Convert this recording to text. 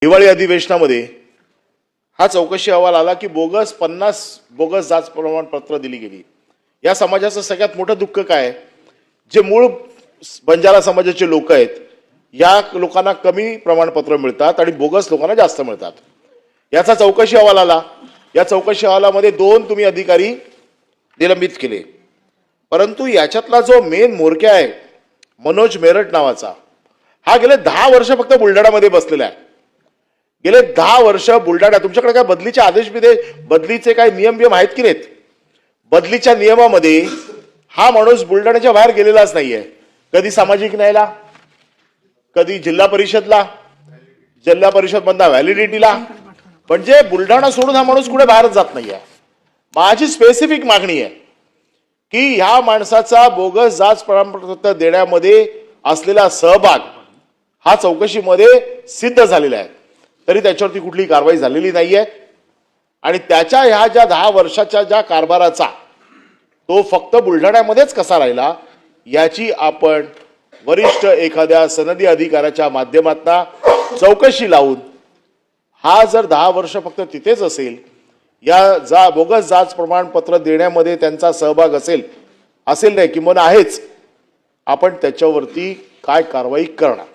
हिवाळी अधिवेशनामध्ये हा चौकशी अहवाल आला की 50 बोगस जात प्रमाणपत्र दिली गेली। या समाजाचं सगळ्यात मोठं दुःख काय आहे, जे मूळ बंजारा समाजाचे लोक आहेत या लोकांना कमी प्रमाणपत्र मिळतात आणि बोगस लोकांना जास्त मिळतात। याचा चौकशी अहवाल आला। या चौकशी अहवालामध्ये 2 तुम्ही अधिकारी निलंबित केले, परंतु याच्यातला जो मेन मोरक्या आहे मनोज मेरट नावाचा, हा गेले 10 वर्ष फक्त बुलढाण्यामध्ये बसलेला आहे। गेले 10 वर्ष बुलढाणा, तुमच्याकडे काय बदलीचे आदेश बदलीचे काय नियम आहेत की नाहीत? बदलीच्या नियमामध्ये हा माणूस बुलढाण्याच्या बाहेर गेलेलाच नाहीये। कधी सामाजिक न्यायला, कधी जिल्हा परिषदला, जिल्हा परिषद मधला व्हॅलिडिटीला, म्हणजे बुलढाणा सोडून हा माणूस कुठे बाहेरच जात नाहीये। माझी स्पेसिफिक मागणी आहे की ह्या माणसाचा बोगस जात प्रमाणपत्र देण्यामध्ये असलेला सहभाग हा चौकशीमध्ये सिद्ध झालेला आहे, तरी त्याच्यावरती कुठली कारवाई झालेली नाहीये। आणि त्याच्या ह्या ज्या 10 वर्षाच्या ज्या कारभाराचा तो फक्त बुलढाण्यामध्येच कसा राहिला याची आपण वरिष्ठ एखाद्या सनदी अधिकाऱ्याच्या माध्यमातून चौकशी लावून, हा जर 10 वर्ष फक्त तिथेच असेल, या बोगस जात प्रमाणपत्र देण्यामध्ये त्यांचा सहभाग असेल नाही किंवा आहेच, आपण त्याच्यावरती काय कारवाई करणार।